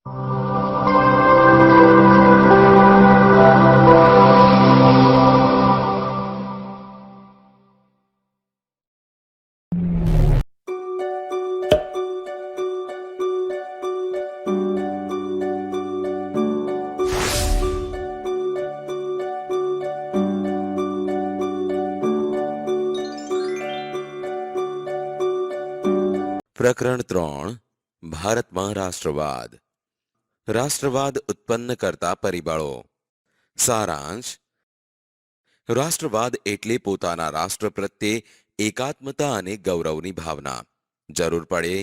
પ્રકરણ 3 ભારતમાં રાષ્ટ્રવાદ. રાષ્ટ્રવાદ ઉત્પન્ન કરતા પરિબળો. સારાંશ. રાષ્ટ્રવાદ એટલે પોતાના રાષ્ટ્ર પ્રત્યે એકાત્મતા અને ગૌરવની ભાવના. જરૂર પડે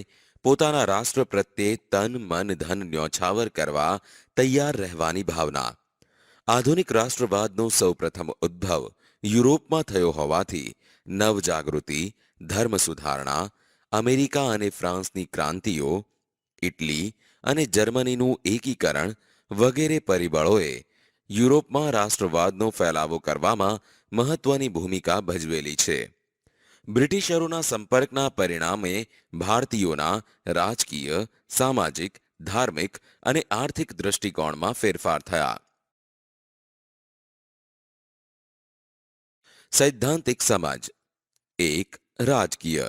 પોતાના રાષ્ટ્ર પ્રત્યે તન મન ધન ન્યોછાવર કરવા તૈયાર રહેવાની ભાવના. આધુનિક રાષ્ટ્રવાદનો સૌપ્રથમ ઉદ્ભવ યુરોપમાં થયો હોવાથી નવજાગૃતિ, ધર્મ સુધારણા, અમેરિકા અને ફ્રાન્સની ક્રાંતિઓ, ઇટલી અને જર્મનીનું એકીકરણ વગેરે પરિબળોએ યુરોપમાં રાષ્ટ્રવાદનો ફેલાવો કરવામાં મહત્વની ભૂમિકા ભજવેલી છે. બ્રિટિશરોના સંપર્કના પરિણામે ભારતીયોના રાજકીય, સામાજિક, ધાર્મિક અને આર્થિક દૃષ્ટિકોણમાં ફેરફાર થયા. સૈદ્ધાંતિક સમજ. 1. રાજકીય.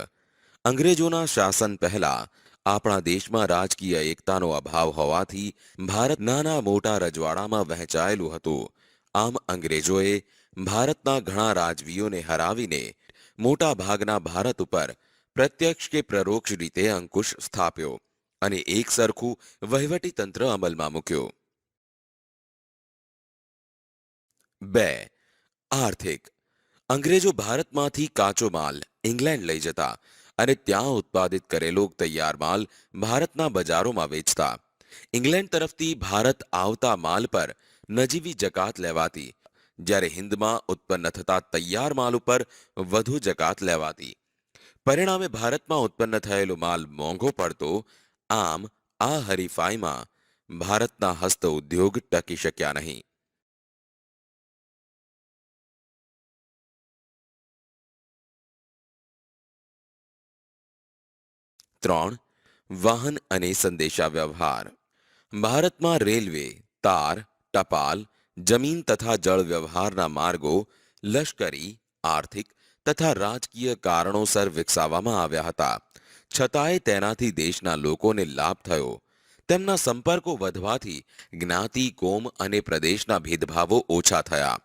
અંગ્રેજોના શાસન પહેલા આપણા દેશમાં રાજકીય એકતાનો અભાવ હોવાથી ભારત નાના મોટા રજવાડામાં વહેંચાયેલું હતું. આમ અંગ્રેજોએ ભારતના ઘણા રાજવીઓને હરાવીને મોટા ભાગના ભારત ઉપર પ્રત્યક્ષ કે પરોક્ષ રીતે અંકુશ સ્થાપ્યો અને એક સરખું વહીવટી તંત્ર અમલમાં મૂક્યું. 2. આર્થિક. અંગ્રેજો ભારતમાંથી કાચો માલ ઇંગ્લેન્ડ લઈ જતા અને ત્યાં ઉત્પાદિત કરેલો તૈયાર માલ ભારતના બજારોમાં વેચતા. ઇંગ્લેન્ડ તરફથી ભારત આવતા માલ પર નજીવી જકાત લેવાતી, જ્યારે હિન્દમાં ઉત્પન્ન થતા તૈયાર માલ ઉપર વધુ જકાત લેવાતી. પરિણામે ભારતમાં ઉત્પન્ન થયેલો માલ મોંઘો પડતો. આમ આ હરીફાઈમાં ભારતના હસ્ત ઉદ્યોગ ટકી શક્યા નહીં. 3. વાહન અને સંદેશા વ્યવહાર. ભારતમાં રેલવે, તાર, ટપાલ, જમીન તથા જળ વ્યવહારના માર્ગો લશ્કરી, આર્થિક તથા રાજકીય કારણોસર વિકસાવવામાં આવ્યા હતા. છતાંય તેનાથી દેશના લોકોને લાભ થયો. તેમના સંપર્કો વધવાથી જ્ઞાતિ, કોમ અને પ્રદેશના ભેદભાવો ઓછા થયા.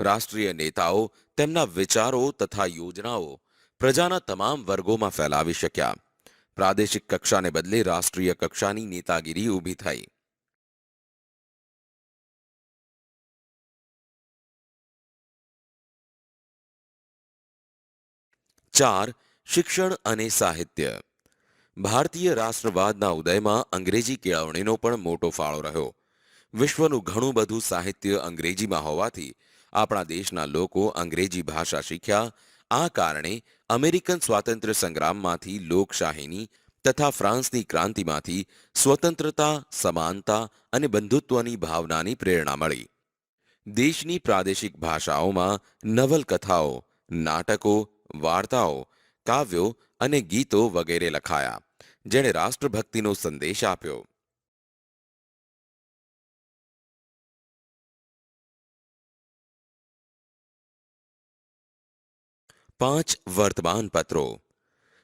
રાષ્ટ્રીય નેતાઓ તેમના વિચારો તથા યોજનાઓ પ્રજાના તમામ વર્ગોમાં ફેલાવી શક્યા. પ્રાદેશિક કક્ષાને બદલે રાષ્ટ્રીય કક્ષાની નેતાગીરી ઊભી થઈ. 4. શિક્ષણ અને સાહિત્ય. ભારતીય રાષ્ટ્રવાદના ઉદયમાં અંગ્રેજી કેળવણીનો પણ મોટો ફાળો રહ્યો. વિશ્વનું ઘણું બધું સાહિત્ય અંગ્રેજીમાં હોવાથી આપણા દેશના લોકો અંગ્રેજી ભાષા શીખ્યા. આ કારણે અમેરિકન સ્વાતંત્ર્ય સંગ્રામમાંથી લોકશાહીની તથા ફ્રાન્સની ક્રાંતિમાંથી સ્વતંત્રતા, સમાનતા અને બંધુત્વની ભાવનાની પ્રેરણા મળી. દેશની પ્રાદેશિક ભાષાઓમાં નવલકથાઓ, નાટકો, વાર્તાઓ, કાવ્યો અને ગીતો વગેરે લખાયા, જેણે રાષ્ટ્રભક્તિનો સંદેશ આપ્યો. 5. વર્તમાનપત્રો.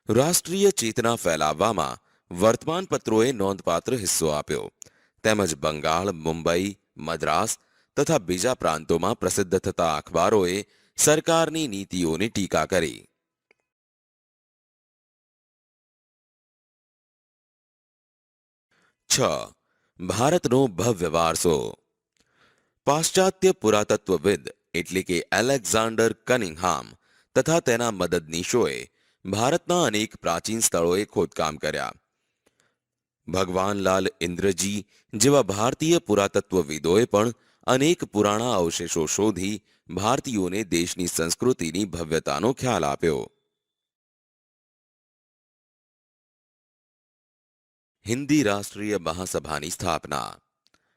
રાષ્ટ્રીય ચેતના ફેલાવવામાં વર્તમાનપત્રોએ નોંધપાત્ર હિસ્સો આપ્યો. તેમજ બંગાળ, મુંબઈ, મદ્રાસ તથા બીજા પ્રાંતોમાં પ્રસિદ્ધ થતા અખબારોએ સરકારની નીતિઓની ટીકા કરી. 6. ભારતનો ભવ્ય વારસો. પાશ્ચાત્ય પુરાતત્વવિદ એટલે કે એલેક્ઝાન્ડર કનિંઘહામ તથા તેના મદદનીશોએ ભારતના અનેક પ્રાચીન સ્થળોએ ખોદકામ કર્યા. ભગવાનલાલ ઇન્દ્રજી જેવા ભારતીય પુરાતત્વવિદોએ પણ અનેક પુરાણા અવશેષો શોધી ભારતીયોને દેશની સંસ્કૃતિની ભવ્યતાનો ખ્યાલ આપ્યો. હિન્દી રાષ્ટ્રીય મહાસભાની સ્થાપના.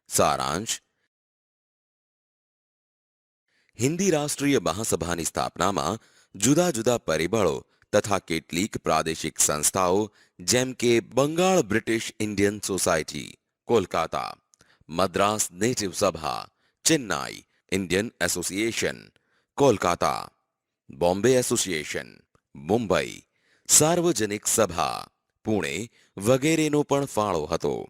સારાંશ. હિન્દી રાષ્ટ્રીય મહાસભાની સ્થાપનામાં જુદા જુદા પરિબળો તથા કેટલીક પ્રાદેશિક સંસ્થાઓ જેમ કે Bengal British Indian Society, Kolkata, Madras Native Sabha, Chennai Indian Association, Kolkata, Bombay Association, Mumbai, Sarvajanik Sabha, Pune વગેરેનો પણ ફાળો હતો.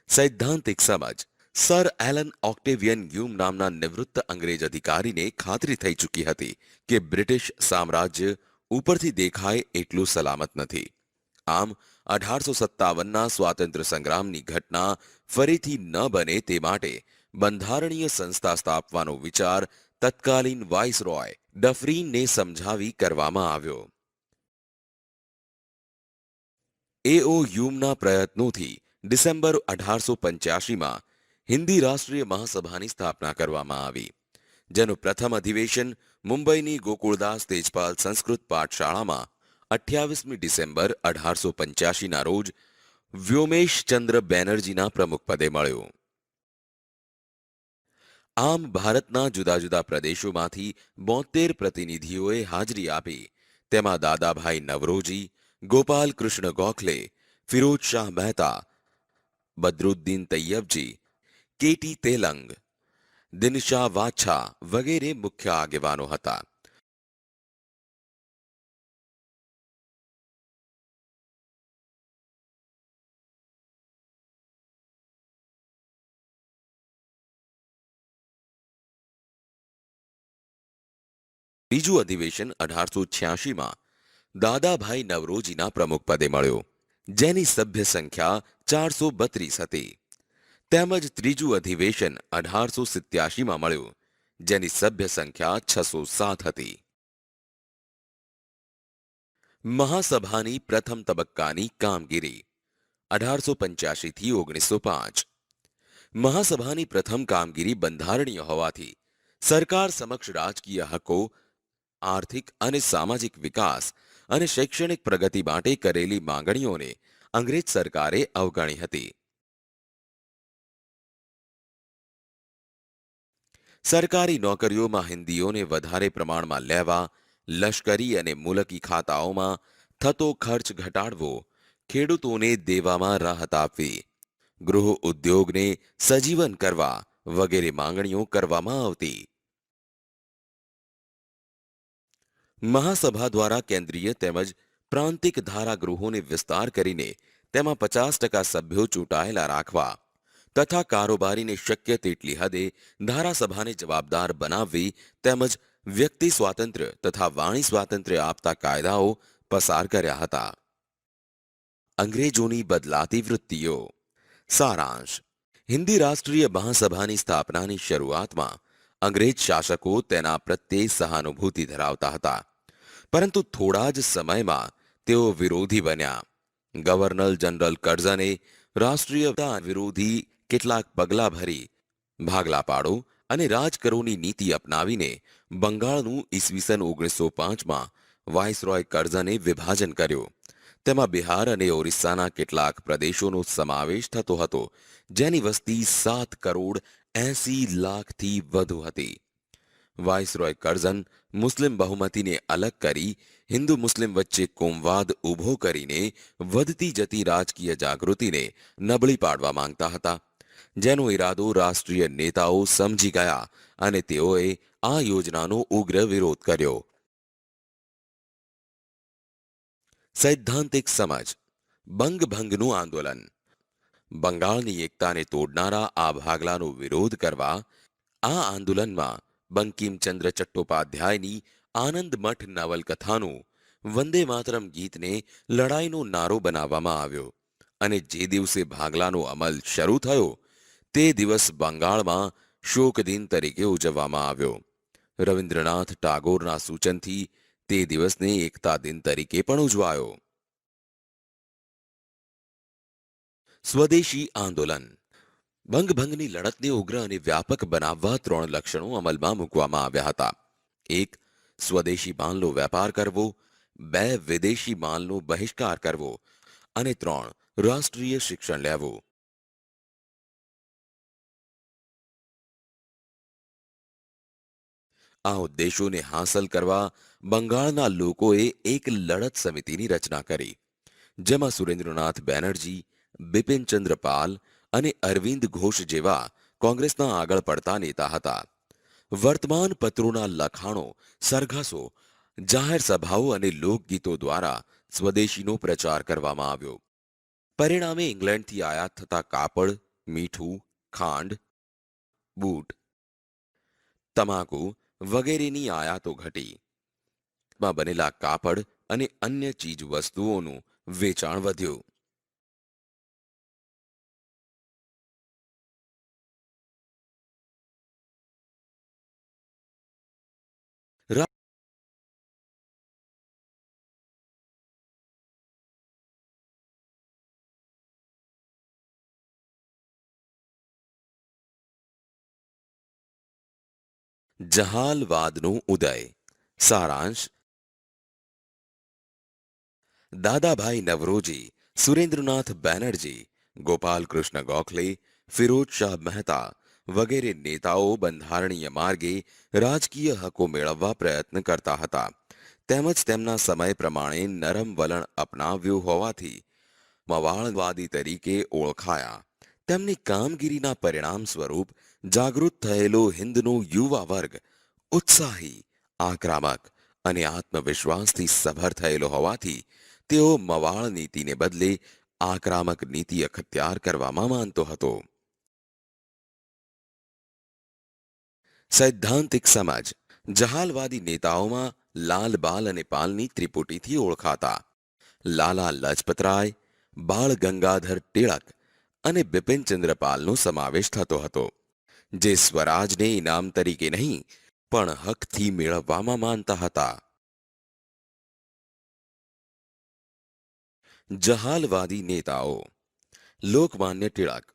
સૈદ્ધાંતિક સમજ. સર એલન ઓક્ટેવિયન હ્યુમ નામના નિવૃત્ત અંગ્રેજ અધિકારીને ખાતરી થઈ ચૂકી હતી કે બ્રિટિશ સામ્રાજ્ય ઉપરથી દેખાય એટલું સલામત નથી. આમ 1857ના સ્વાતંત્ર્ય સંગ્રામની ઘટના ફરીથી ન બને તે માટે બંધારણીય સંસ્થા સ્થાપવાનો વિચાર તત્કાલીન વાઇસરોય ડફરીનને સમજાવી કરવામાં આવ્યો. એઓ હ્યુમના પ્રયત્નોથી ડિસેમ્બર 1885માં હિન્દી રાષ્ટ્રીય મહાસભાની સ્થાપના કરવામાં આવી, જેનું પ્રથમ અધિવેશન મુંબઈની ગોકુળદાસ તેજપાલ સંસ્કૃત પાઠશાળામાં 28મી ડિસેમ્બર 1885ના રોજ વ્યોમેશચંદ્ર બેનર્જીના પ્રમુખપદે મળ્યું. આમ ભારતના જુદા જુદા પ્રદેશોમાંથી 72 પ્રતિનિધિઓએ હાજરી આપી. તેમાં દાદાભાઈ નવરોજી, ગોપાલ કૃષ્ણ ગોખલે, ફિરોજ શાહ મહેતા, બદરુદ્દીન તૈયબજી, કેટી તેલંગ, દિનશા વાછા વગેરે મુખ્ય આગેવાનો હતા. બીજું અધિવેશન 1886માં દાદાભાઈ નવરોજીના પ્રમુખપદે મળ્યો, જેની સભ્ય સંખ્યા 432 હતી. તેમજ ત્રીજું અધિવેશન 1887માં મળ્યું, જેની સભ્ય સંખ્યા 607 હતી. મહાસભાની પ્રથમ તબક્કાની કામગીરી 1885થી 1905. મહાસભાની પ્રથમ કામગીરી બંધારણીય હોવાથી સરકાર સમક્ષ રાજકીય હકો, આર્થિક અને સામાજિક વિકાસ અને શૈક્ષણિક પ્રગતિ માટે કરેલી માંગણીઓને અંગ્રેજ સરકારે અવગણી હતી. સરકારી નોકરીઓમાં હિન્દીઓને વધારે પ્રમાણમાં લેવા, લશ્કરી અને મુલકી ખાતાઓમાં થતો ખર્ચ ઘટાડવો, ખેડૂતોને દેવામાં રાહત આપવી, ગૃહ ઉદ્યોગને સજીવન કરવા વગેરે માંગણીઓ કરવામાં આવતી. મહાસભા દ્વારા કેન્દ્રીય તેમજ પ્રાંતિક ધારાગૃહોને વિસ્તાર કરીને તેમાં 50% સભ્યો ચૂંટાયેલા રાખવા તથા કારોબારીને શક્ય તેટલી હદે ધારાસભાને જવાબદાર બનાવવી તેમજ વ્યક્તિ સ્વાતંત્ર્ય તથા વાણી સ્વાતંત્ર્ય આપતા કાયદાઓ પસાર કર્યા હતા. અંગ્રેજોની બદલાતી વૃત્તિઓ. સારાંશ. હિન્દી રાષ્ટ્રીય મહાસભાની સ્થાપનાની શરૂઆતમાં અંગ્રેજ શાસકો તેના પ્રત્યે સહાનુભૂતિ ધરાવતા હતા, પરંતુ થોડા જ સમયમાં તેઓ વિરોધી બન્યા. ગવર્નર જનરલ કર્ઝને રાષ્ટ્રીયતા વિરોધી કેટલાક પગલાં ભરી ભાગલા પાડો અને રાજકરોની નીતિ અપનાવીને બંગાળનું ઈસવીસન 1905માં વાઇસરોય કર્ઝને વિભાજન કર્યું. તેમાં બિહાર અને ઓરિસ્સાના કેટલાક પ્રદેશોનો સમાવેશ થતો હતો, જેની વસ્તી 7,80,00,000થી વધુ હતી. વાઇસરોય કર્ઝન મુસ્લિમ બહુમતીને અલગ કરી હિન્દુ મુસ્લિમ વચ્ચે કોમવાદ ઊભો કરીને વધતી જતી રાજકીય જાગૃતિને નબળી પાડવા માંગતા હતા, જેનો ઈરાદો રાષ્ટ્રીય નેતાઓ સમજી ગયા અને તેઓએ આ યોજનાનો ઉગ્ર વિરોધ કર્યો. સૈદ્ધાંતિક સમજ. બંગભંગનું આંદોલન. બંગાળની એકતાને તોડનારા આ ભાગલાનો વિરોધ કરવા આ આંદોલનમાં બંકિમચંદ્ર ચટ્ટોપાધ્યાયની આનંદ મઠ નવલકથાનું વંદે માતરમ ગીતને લડાઈનો નારો બનાવવામાં આવ્યો અને જે દિવસે ભાગલાનો અમલ શરૂ થયો તે દિવસ બંગાળમાં શોક દિન તરીકે ઉજવવામાં આવ્યો. રવિન્દ્રનાથ ટાગોરના સૂચનથી તે દિવસને એકતા દિન તરીકે પણ ઉજવાયો. સ્વદેશી આંદોલન. બંગભંગની લડતને ઉગ્ર અને વ્યાપક બનાવવા 3 લક્ષણો અમલમાં મૂકવામાં આવ્યા હતા. 1. સ્વદેશી માલનો વેપાર કરવો. 2. વિદેશી માલનો બહિષ્કાર કરવો અને 3. રાષ્ટ્રીય શિક્ષણ લેવું. આ ઉદ્દેશોને હાંસલ કરવા બંગાળના લોકોએ એક લડત સમિતિની રચના કરી, જેમાં સુરેન્દ્રનાથ બેનર્જી, બિપિનચંદ્ર પાલ અને અરવિંદ ઘોષ જેવા કોંગ્રેસના આગળ પડતા નેતા હતા. વર્તમાન પત્રોના લખાણો, સરઘસો, જાહેર સભાઓ અને લોકગીતો દ્વારા સ્વદેશીનો પ્રચાર કરવામાં આવ્યો. પરિણામે ઇંગ્લેન્ડથી આયાત થતા કાપડ, મીઠું, ખાંડ, બૂટ, તમાકુ વગેરેની આયાતો ઘટી. માં બનેલા કાપડ અને અન્ય ચીજ વસ્તુઓનું વેચાણ વધ્યું. જહાલવાદનો ઉદય. સારાંશ: દાદાભાઈ નવરોજી, સુરેન્દ્રનાથ બેનર્જી, ગોપાલકૃષ્ણ ગોખલે, ફિરોજ શાહ મહેતા વગેરે નેતાઓ બંધારણીય માર્ગે રાજકીય હકો મેળવવા પ્રયત્ન કરતા હતા, તેમજ તેમના સમય પ્રમાણે નરમ વલણ અપનાવ્યું હોવાથી મવાળવાદી તરીકે ઓળખાયા. તેમની કામગીરીના પરિણામ સ્વરૂપ જાગૃત થયેલો હિંદનો યુવા વર્ગ ઉત્સાહી, આક્રમક અને આત્મવિશ્વાસથી સભર થયેલો હોવાથી તેઓ મવાળ નીતિને બદલે આક્રમક નીતિ અખત્યાર કરવામાં માનતો હતો. સૈદ્ધાંતિક સમજ. જહાલવાદી નેતાઓમાં લાલ બાલ અને પાલની ત્રિપુટીથી ઓળખાતા લાલા લજપતરાય, બાળ ગંગાધર ટિળક અને બિપિનચંદ્ર પાલનો સમાવેશ થતો હતો, જે સ્વરાજને ઇનામ તરીકે નહીં પણ હકથી મેળવવામાં માનતા હતા. જહાલવાદી નેતાઓ. લોકમાન્ય ટિળક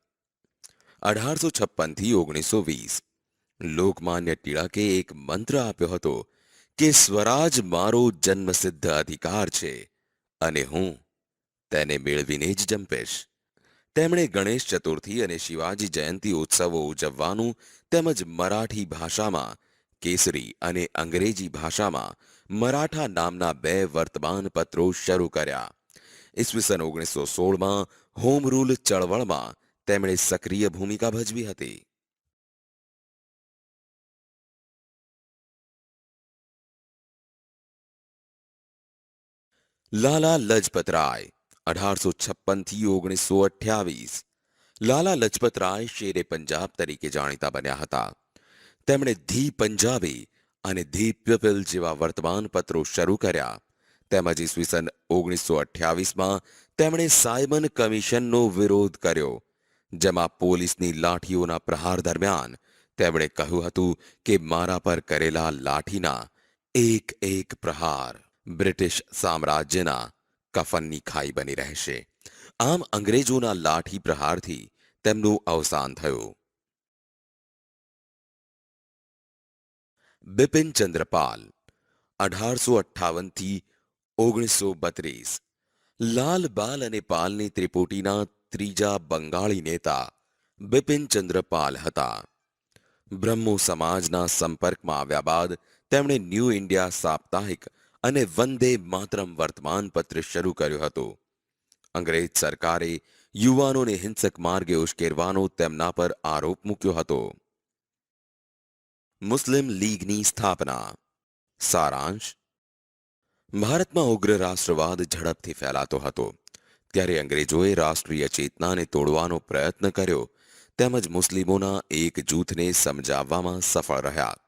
1856 થી 1920. લોકમાન્ય ટિળકે એક મંત્ર આપ્યો હતો કે સ્વરાજ મારો જન્મસિદ્ધ અધિકાર છે અને હું તેને મેળવીને જ જંપીશ. તેમણે ગણેશ ચતુર્થી અને શિવાજી જયંતી ઉત્સવો ઉજવવાનું તેમજ મરાઠી ભાષામાં કેસરી અને અંગ્રેજી ભાષામાં મરાઠા નામના 2 વર્તમાન પત્રો શરૂ કર્યા. ઈસવીસન 1916માં હોમ રૂલ ચળવળમાં તેમણે સક્રિય ભૂમિકા ભજવી હતી. લાલા લજપતરાય 1856 થી 1928. લાલા લજપતરાય શેરે પંજાબ તરીકે જાણીતા બન્યા હતા. તેમણે ધી પંજાબી અને ધી પીપલ જેવા વર્તમાન પત્રો શરૂ કર્યા, તેમજ ઈસવીસન 1928માં તેમણે સાયમન કમિશનનો વિરોધ કર્યો, જેમાં પોલીસની લાઠીઓના પ્રહાર દરમિયાન તેમણે કહ્યું હતું કે મારા પર કરેલા લાઠીના એક એક પ્રહાર બ્રિટિશ સામ્રાજ્યના કફનની ખાઈ બની રહેશે. આમ અંગ્રેજોના લાઠી પ્રહારથી તેમનું અવસાન થયું. બિપિનચંદ્ર પાલ 1858 થી 1932. લાલ બાલ અને પાલની ત્રિપુટીના ત્રીજા બંગાળી નેતા બિપિનચંદ્ર પાલ હતા. બ્રહ્મો સમાજના સંપર્કમાં આવ્યા બાદ તેમણે ન્યૂ ઇન્ડિયા સાપ્તાહિક અને વંદે માતરમ વર્તમાનપત્ર શરૂ કર્યું હતું. અંગ્રેજ સરકારે યુવાનોને હિંસક માર્ગે ઉશ્કેરવાનો તેમના પર આરોપ મૂક્યો હતો. મુસ્લિમ લીગની સ્થાપના. સારાંશ: ભારતમાં ઉગ્ર રાષ્ટ્રવાદ ઝડપથી ફેલાતો હતો, ત્યારે અંગ્રેજોએ રાષ્ટ્રીય ચેતનાને તોડવાનો પ્રયત્ન કર્યો, તેમજ મુસ્લિમોના એક જૂથને સમજાવવામાં સફળ રહ્યા.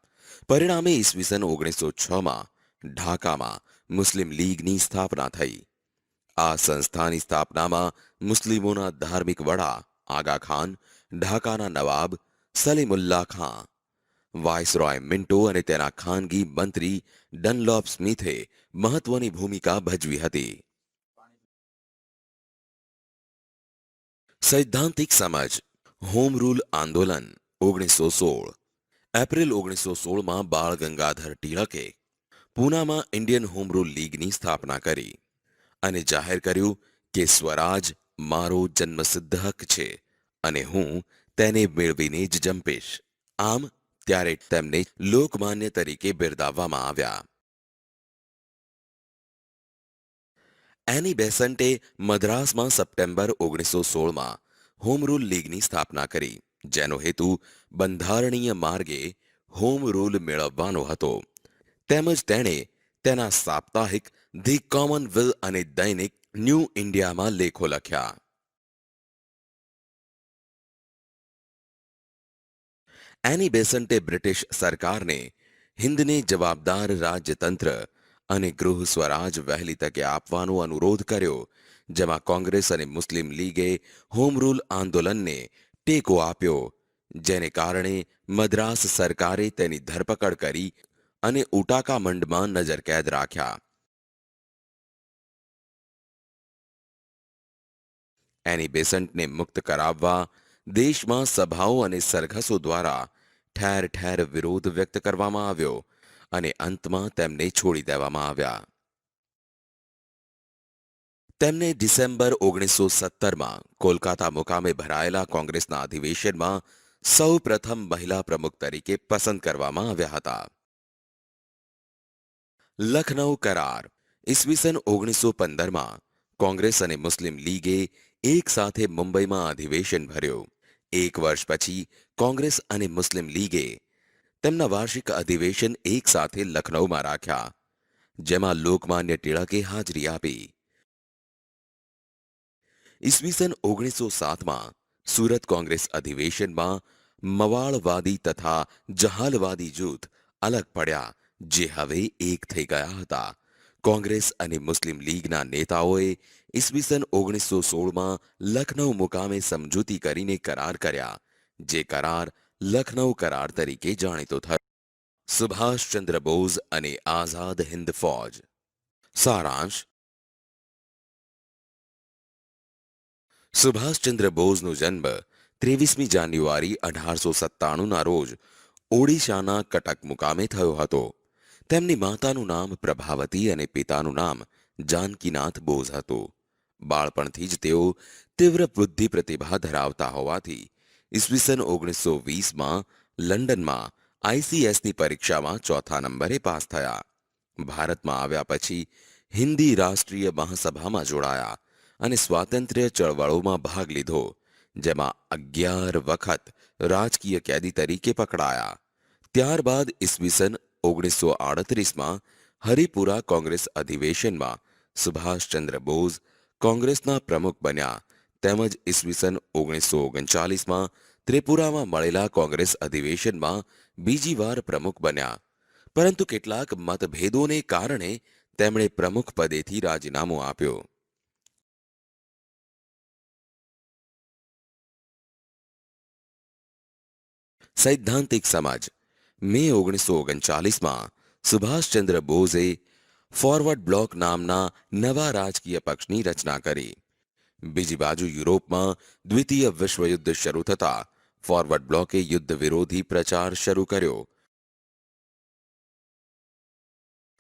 પરિણામે ઈસવીસન 1906માં ઢાકામાં મુસ્લિમ લીગની સ્થાપના થઈ. આ સંસ્થાની સ્થાપનામાં મુસ્લિમોના ધાર્મિક વડા આગા ખાન, ઢાકાના નવાબ સલીમુલ્લાહ ખાં, વાઇસરોય મિન્ટો અને તેના ખાનગી મંત્રી ડનલોપ સ્મિથે મહત્વની ભૂમિકા ભજવી હતી. સૈદ્ધાંતિક સમજ. હોમ રૂલ આંદોલન 1916. એપ્રિલ 1916માં બાળ ગંગાધર ટિળકે પૂનામાં ઇન્ડિયન હોમ રૂલ લીગની સ્થાપના કરી અને જાહેર કર્યું કે સ્વરાજ મારો જન્મસિદ્ધ હક છે અને હું તેને મેળવીને જ જંપીશ. આમ ત્યારે તેમને લોકમાન્ય તરીકે બિરદાવવામાં આવ્યા. એની બેસન્ટે મદ્રાસમાં સપ્ટેમ્બર 1916માં હોમ રૂલ લીગની સ્થાપના કરી, જેનો હેતુ બંધારણીય માર્ગે હોમ રૂલ મેળવવાનો હતો. તેમજ તેણે તેના સાપ્તાહિક ધી કોમનવેલ અને દૈનિક ન્યૂ ઇન્ડિયામાં લેખો લખ્યા. એની બેસન્ટે બ્રિટિશ સરકારને હિન્દને જવાબદાર રાજ્યતંત્ર અને ગૃહ સ્વરાજ વહેલી તકે આપવાનો અનુરોધ કર્યો, જેમાં કોંગ્રેસ અને મુસ્લિમ લીગે હોમ રૂલ આંદોલનને ટેકો આપ્યો, જેને કારણે મદ્રાસ સરકારે તેની ધરપકડ કરી અને ઉટાકામંડમાં નજરકેદ રાખ્યા. એની બેસન્ટને મુક્ત કરાવવા દેશમાં સભાઓ અને સરઘસો દ્વારા ઠેર ઠેર વિરોધ વ્યક્ત કરવામાં આવ્યો અને અંતમાં તેમને છોડી દેવામાં આવ્યા. તેમને ડિસેમ્બર 1917માં કોલકાતા મુકામે ભરાયેલા કોંગ્રેસના અધિવેશનમાં સૌ પ્રથમ મહિલા પ્રમુખ તરીકે પસંદ કરવામાં આવ્યા હતા. લખનૌ કરાર. ઈસવીસન 1915માં કોંગ્રેસ અને મુસ્લિમ લીગે એક સાથે મુંબઈમાં અધિવેશન ભર્યું. એક વર્ષ પછી કોંગ્રેસ અને મુસ્લિમ લીગે તેમના વાર્ષિક અધિવેશન એક સાથે લખનૌમાં રાખ્યા, જેમાં લોકમાન્ય ટિળકે હાજરી આપી. ઈસવીસન 1907માં સુરત કોંગ્રેસ અધિવેશનમાં મવાળવાદી તથા જહાલવાદી જૂથ અલગ પડ્યા, જે હવે એક થઈ ગયા હતા. કોંગ્રેસ અને મુસ્લિમ લીગના નેતાઓએ ઈસવીસન 1916માં લખનૌ મુકામે સમજૂતી કરીને કરાર કર્યા, જે કરાર લખનૌ કરાર તરીકે જાણીતો થયો. સુભાષચંદ્ર બોઝ અને આઝાદ હિંદ ફૌજ. સારાંશ. સુભાષચંદ્ર બોઝનો જન્મ 23મી જાન્યુઆરી 1897ના રોજ ઓડિશાના કટક મુકામે થયો હતો. તેમની માતાનું નામ પ્રભાવતી અને પિતાનું નામ જાનકીનાથ બોઝ હતું. બાળપણથી જ તેઓ તીવ્ર બુદ્ધિ પ્રતિભા ધરાવતા હોવાથી ઈસવીસન 1920માં લંડનમાં આઈસીએસની પરીક્ષામાં ચોથા નંબરે પાસ થયા. ભારતમાં આવ્યા પછી હિન્દી રાષ્ટ્રીય મહાસભામાં જોડાયા અને સ્વાતંત્ર્ય ચળવળોમાં ભાગ લીધો, જેમાં 11 વખત રાજકીય કેદી તરીકે પકડાયા. ત્યારબાદ ઈસવીસન 1938માં હરિપુરા કોંગ્રેસ અધિવેશનમાં સુભાષચંદ્ર બોઝ કોંગ્રેસના પ્રમુખ બન્યા, તેમજ ઈસવીસન 1939માં ત્રિપુરામાં મળેલા કોંગ્રેસ અધિવેશનમાં બીજી વાર પ્રમુખ બન્યા, પરંતુ કેટલાક મતભેદોને કારણે તેમણે પ્રમુખ પદેથી રાજીનામું આપ્યું. સૈદ્ધાંતિક સમજ. મે 1939માં સુભાષચંદ્ર બોઝે ફોરવર્ડ બ્લોક નામના નવા રાજકીય પક્ષની રચના કરી. બીજી બાજુ યુરોપમાં દ્વિતીય વિશ્વયુદ્ધ શરૂ થતા ફોરવર્ડ બ્લોકે યુદ્ધ વિરોધી પ્રચાર શરૂ કર્યો.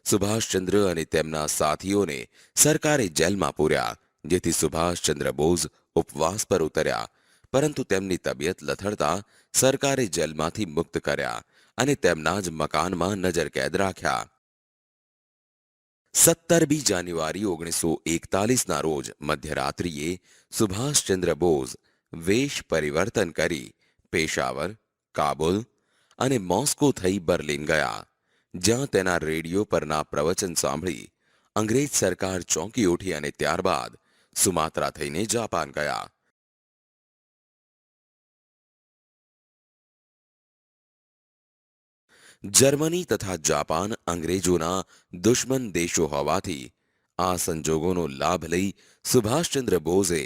સુભાષચંદ્ર અને તેમના સાથીઓને સરકારે જેલમાં પૂર્યા, જેથી સુભાષચંદ્ર બોઝ ઉપવાસ પર ઉતર્યા, પરંતુ તેમની તબિયત લથડતા સરકારે જેલમાંથી મુક્ત કર્યા અને તેમના જ મકાનમાં નજરકેદ રાખ્યા. 17મી જાન્યુઆરી 1941ના રોજ મધ્યરાત્રિએ સુભાષચંદ્ર બોઝ વેશ પરિવર્તન કરી પેશાવર, કાબુલ અને મોસ્કો થઈ બર્લિન ગયા, જ્યાં તેના રેડિયો પરના પ્રવચન સાંભળી અંગ્રેજ સરકાર ચોંકી ઉઠી અને ત્યારબાદ સુમાત્રા થઈને જાપાન ગયા. જર્મની તથા જાપાન અંગ્રેજોના દુશ્મન દેશો હોવાથી આ સંજોગોનો લાભ લઈ સુભાષચંદ્ર બોઝે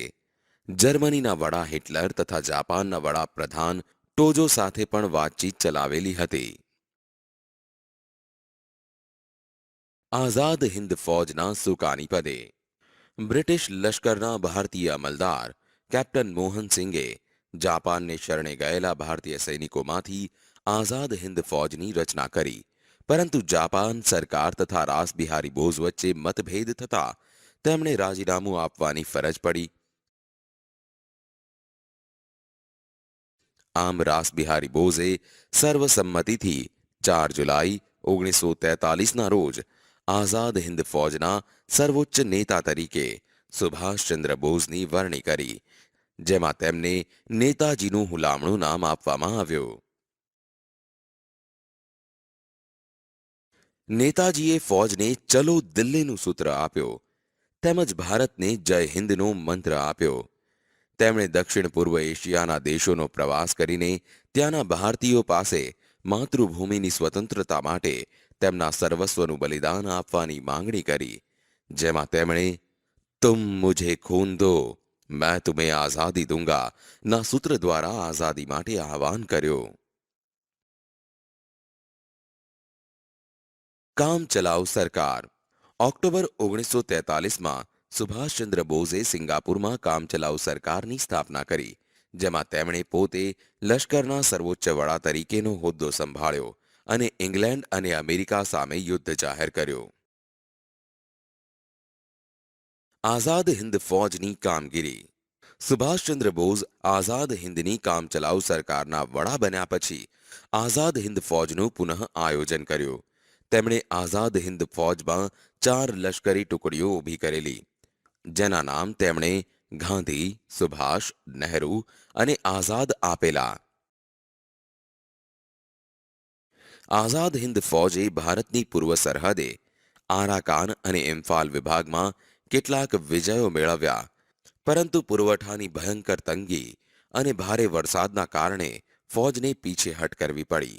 જર્મનીના વડા હિટલર તથા જાપાનના વડાપ્રધાન ટોજો સાથે પણ વાતચીત ચલાવેલી હતી. આઝાદ હિંદ ફૌજના સુકાની પદે. બ્રિટિશ લશ્કરના ભારતીય અમલદાર કેપ્ટન મોહન સિંઘે જાપાનને શરણે ગયેલા ભારતીય સૈનિકોમાંથી આઝાદ હિંદ ફૌજની રચના કરી, પરંતુ જાપાન સરકાર તથા રાસબિહારી બોઝ વચ્ચે મતભેદ થતા તેમણે રાજીનામું આપવાની ફરજ પડી. આમ રાસબિહારી બોઝે સર્વસંમતિથી 4 જુલાઈ 1943ના રોજ આઝાદ હિંદ ફૌજના સર્વોચ્ચ નેતા તરીકે સુભાષચંદ્ર બોઝની વરણી કરી, જેમાં તેમને નેતાજીનું હુલામણું નામ આપવામાં આવ્યું. નેતાજીએ ફૌજને ચલો દિલ્હીનું સૂત્ર આપ્યો તેમજ ભારતને જય હિન્દનો મંત્ર આપ્યો. તેમણે દક્ષિણ પૂર્વ એશિયાના દેશોનો પ્રવાસ કરીને ત્યાંના ભારતીયો પાસે માતૃભૂમિની સ્વતંત્રતા માટે તેમના સર્વસ્વનું બલિદાન આપવાની માંગણી કરી, જેમાં તેમણે તુમ મુझे खून दो मैं तुम्हें आजादी दूंगा ના સૂત્ર દ્વારા આઝાદી માટે આહવાન કર્યું. કામ ચલાઉ સરકાર. ઓક્ટોબર 1943માં સુભાષચંદ્ર બોઝે સિંગાપુરમાં કામચલાઉ સરકારની સ્થાપના કરી, જેમાં તેમણે પોતે લશ્કરના સર્વોચ્ચ વડા તરીકેનો હોદ્દો સંભાળ્યો અને ઇંગ્લેન્ડ અને અમેરિકા સામે યુદ્ધ જાહેર કર્યું. આઝાદ હિંદ ફૌજની કામગીરી. સુભાષચંદ્ર બોઝ આઝાદ હિંદની કામચલાઉ સરકારના વડા બન્યા પછી આઝાદ હિંદ ફૌજનું પુનઃ આયોજન કર્યું. તેમણે આઝાદ હિંદ ફૌજમાં 4 લશ્કરી ટુકડીઓ ઊભી કરેલી, જેના નામ તેમણે ગાંધી, સુભાષ, નહેરુ અને આઝાદ આપેલા. આઝાદ હિંદ ફૌજે ભારતની પૂર્વ સરહદે આરાકાન અને ઇમ્ફાલ વિભાગમાં કેટલાક વિજયો મેળવ્યા, પરંતુ પુરવઠાની ભયંકર તંગી અને ભારે વરસાદના કારણે ફૌજને પીછેહટ કરવી પડી.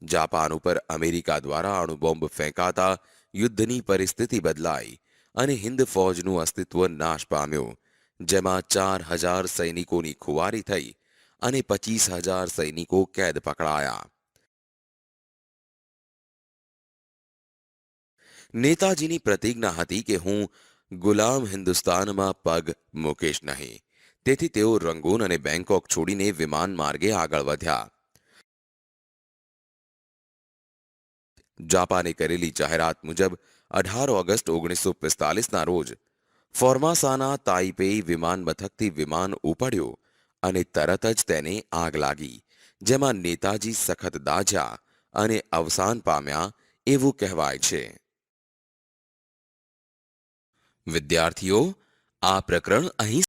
જાપાન ઉપર અમેરિકા દ્વારા અણુબોમ્બ ફેંકાતા યુદ્ધની પરિસ્થિતિ બદલાઈ અને હિંદ ફૌજનું અસ્તિત્વ નાશ પામ્યું, જેમાં 4,000 સૈનિકોની ખુવારી થઈ અને 25,000 સૈનિકો કેદ પકડાયા. નેતાજીની પ્રતિજ્ઞા હતી કે હું ગુલામ હિન્દુસ્તાનમાં પગ મૂકીશ નહીં, તેથી તેઓ રંગૂન અને બેંકોક છોડીને વિમાન માર્ગે આગળ વધ્યા. જાપાને કરેલી જાહેરાત મુજબ 18 ઓગસ્ટ 1945ના રોજ ફોર્માસાના તાઇપેઈ વિમાન મથકથી વિમાન ઉપડ્યું અને તરત જ તેને આગ લાગી, જેમાં નેતાજી સખત દાઝ્યા અને અવસાન પામ્યા એવું કહેવાય છે. વિદ્યાર્થીઓ, આ પ્રકરણ અહીં